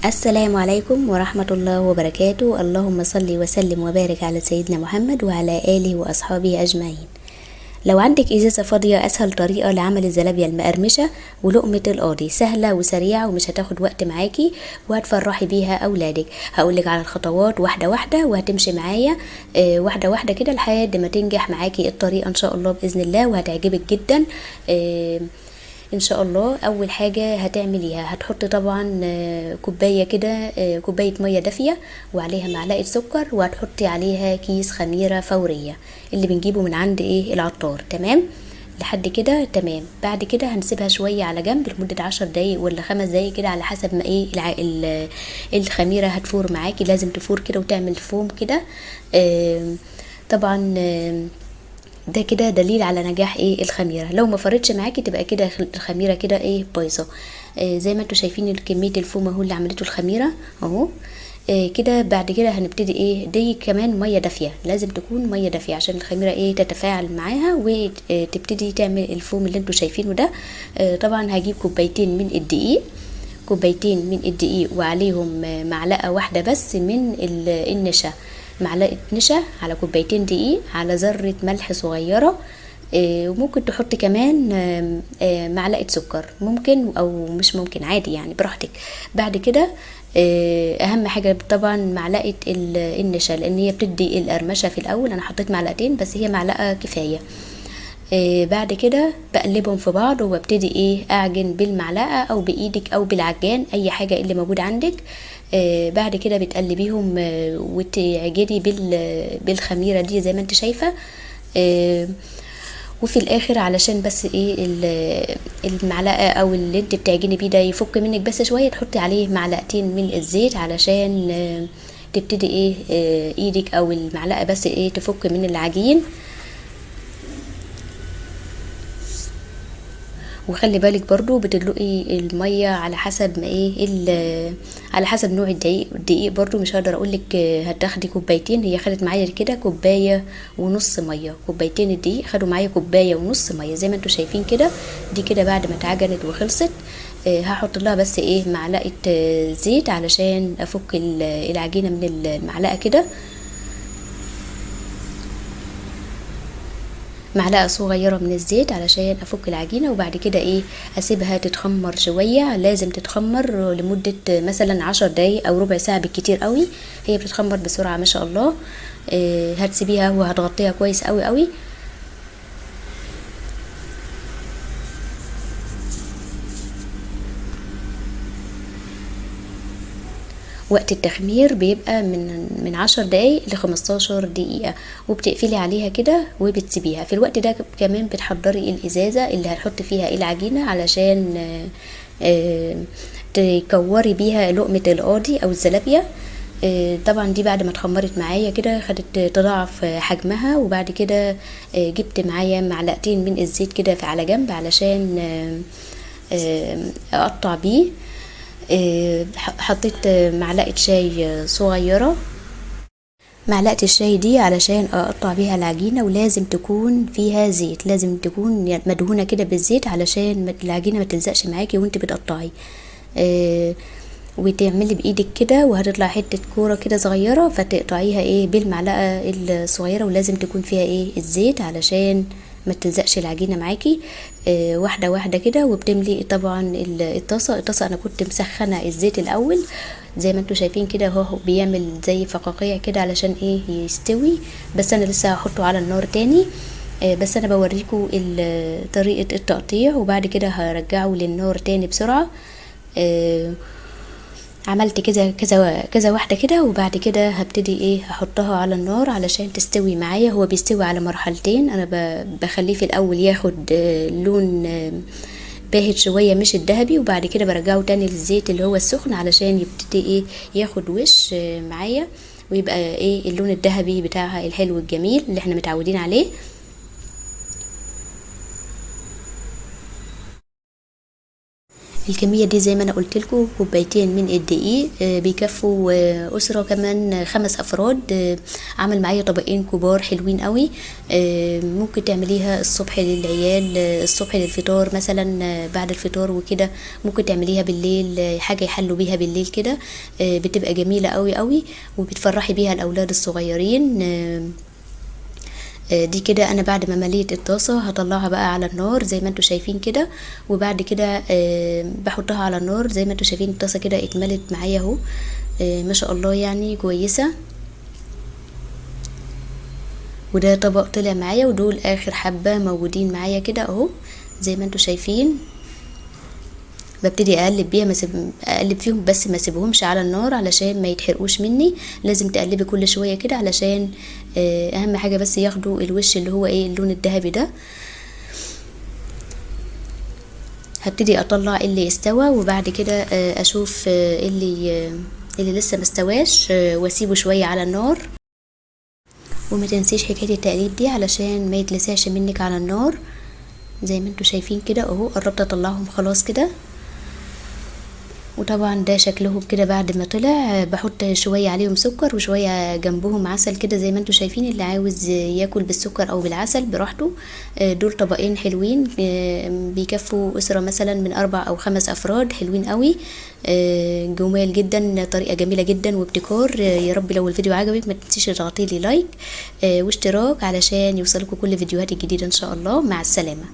السلام عليكم ورحمة الله وبركاته. اللهم صل وسلم وبارك على سيدنا محمد وعلى آله وأصحابه أجمعين. لو عندك إزازة فاضية، أسهل طريقة لعمل الزلابية المقرمشة ولقمة القاضي، سهلة وسريعة ومش هتاخد وقت معاكي وهتفرحي بيها أولادك. هقولك على الخطوات واحدة واحدة وهتمشي معايا واحدة واحدة كده لحد ما تنجح معاكي الطريقة إن شاء الله بإذن الله، وهتعجبك جدا ان شاء الله. اول حاجة هتعمليها هتحطي طبعا كوباية كده، كوباية مية دافية وعليها معلقة سكر، وهتحطي عليها كيس خميرة فورية اللي بنجيبه من عند العطار. تمام لحد كده تمام. بعد كده هنسيبها شوية على جنب لمدة 10 دقايق ولا 5 دقايق كده، على حسب ما الخميرة هتفور معاكي. لازم تفور كده وتعمل فوم كده. طبعا ده كده دليل على نجاح الخميره. لو ما فرتش معاكي تبقى كده الخميره كده بايظه. زي ما انتوا شايفين كميه الفوم اهو اللي عملته الخميره اهو. كده بعد كده هنبتدي دي كمان ميه دافيه، لازم تكون ميه دافيه عشان الخميره تتفاعل معاها وتبتدي تعمل الفوم اللي انتوا شايفينه ده. طبعا هجيب كوبايتين من الدقيق، وعليهم معلقه واحده بس من النشا، معلقه نشا على كوبايتين دقيق على ذره ملح صغيره. وممكن تحطي كمان معلقه سكر، ممكن او مش ممكن عادي يعني براحتك. بعد كده اهم حاجه طبعا معلقه النشا، لان هي بتدي القرمشه في الاول. انا حطيت معلقتين بس، هي معلقه كفايه. بعد كده بقلبهم في بعض وببتدي اعجن بالمعلقه او بايدك او بالعجان، اي حاجه اللي موجود عندك. بعد كده بتقلبيهم وتعجني بالخميره دي زي ما انت شايفه. وفي الاخر علشان بس المعلقه او اللي انت بتعجني بيه ده يفك منك بس شويه، تحطي عليه معلقتين من الزيت علشان تبتدي ايدك او المعلقه بس تفك من العجين. وخلي بالك برضو بتدلقي الميه على حسب ما على حسب نوع الدقيق برضو. مش هقدر اقولك هتاخدي كوبايتين، هي خدت معايا كده كوبايه ونص ميه. كوبايتين الدقيق خدوا معايا كوبايه ونص ميه زي ما انتوا شايفين كده. دي كده بعد ما اتعجنت وخلصت هحط لها بس معلقه زيت علشان افك العجينه من المعلقه كده. معلقه صغيره من الزيت علشان افك العجينه. وبعد كده اسيبها تتخمر شويه، لازم تتخمر لمده مثلا 10 دقايق او ربع ساعه بالكتير قوي. هي بتتخمر بسرعه ما شاء الله. هتسيبيها وهتغطيها كويس قوي قوي. وقت التخمير بيبقى من 10 دقايق ل15 دقيقة، وبتقفلي عليها كده وبتسيبيها. في الوقت ده كمان بتحضري الازازة اللي هتحط فيها العجينة علشان تكوري بيها لقمة القاضي او الزلابية. طبعا دي بعد ما اتخمرت معايا كده خدت تضاعف حجمها. وبعد كده جبت معايا معلقتين من الزيت كده على جنب علشان اقطع بيه. حطيت معلقة شاي صغيرة، معلقة الشاي دي علشان اقطع بيها العجينة. ولازم تكون فيها زيت، لازم تكون مدهونة كده بالزيت علشان العجينة ما تلزقش معاكي وانت بتقطعي. وتعملي بايدك كده وهتطلع حتة كورة كده صغيرة، فتقطعيها بالمعلقة الصغيرة. ولازم تكون فيها الزيت علشان ما تلزقش العجينه معاكي. واحده واحده كده. وبتملي طبعا الطاسه انا كنت مسخنه الزيت الاول زي ما انتوا شايفين كده اهو، بيعمل زي فقاقيع كده علشان يستوي. بس انا لسه هحطه على النار تاني. بس انا بوريكم طريقه التقطيع، وبعد كده هرجعه للنار تاني بسرعه. عملت كذا كذا كذا واحده كده. وبعد كده هبتدي احطها على النار علشان تستوي معايا. هو بيستوي على مرحلتين، انا بخليه في الاول ياخد لون باهت شويه مش الذهبي، وبعد كده برجعه تاني للزيت اللي هو السخن علشان يبتدي ياخد وش معايا، ويبقى اللون الذهبي بتاعها الحلو الجميل اللي احنا متعودين عليه. الكمية دي زي ما انا قلت لكم كوبايتين من الدقيق بيكفوا اسرة كمان 5 افراد. عمل معايا طبقين كبار حلوين قوي. ممكن تعمليها الصبح للعيال، الصبح للفطار مثلا، بعد الفطار وكده. ممكن تعمليها بالليل، حاجة يحلوا بيها بالليل كده. بتبقى جميلة قوي قوي وبتفرحي بيها الاولاد الصغيرين. دي كده انا بعد ما مليت الطاسة هطلعها بقى على النار زي ما انتوا شايفين كده. وبعد كده بحطها على النار زي ما انتوا شايفين الطاسة كده اتملت معايا اهو. ما شاء الله يعني كويسة. وده طبق طلع معايا، ودول اخر حبة موجودين معايا كده اهو زي ما انتوا شايفين. ببتدي اقلب بيها، اقلب فيهم بس ما اسيبهمش على النار علشان ما يتحرقوش مني. لازم تقلبي كل شويه كده علشان اهم حاجه بس ياخدوا الوش اللي هو ايه اللون الذهبي ده. هبتدي اطلع اللي استوى، وبعد كده اشوف اللي لسه مستواش واسيبه شويه على النار. وما تنسيش حكايه التقليب دي علشان ما يتلسعش منك على النار. زي ما انتوا شايفين كده اهو قربت اطلعهم خلاص كده. وطبعا ده شكلهم كده بعد ما طلع. بحط شوية عليهم سكر وشوية جنبهم عسل كده زي ما انتوا شايفين. اللي عاوز ياكل بالسكر او بالعسل براحته. دول طبقين حلوين بيكفوا اسرة مثلا من 4 أو 5 افراد، حلوين قوي. جمال جدا، طريقة جميلة جدا وابتكار. يا رب لو الفيديو عجبك ما تنسيش تضغطي لي لايك واشتراك علشان يوصلكوا كل فيديوهاتي الجديدة ان شاء الله. مع السلامة.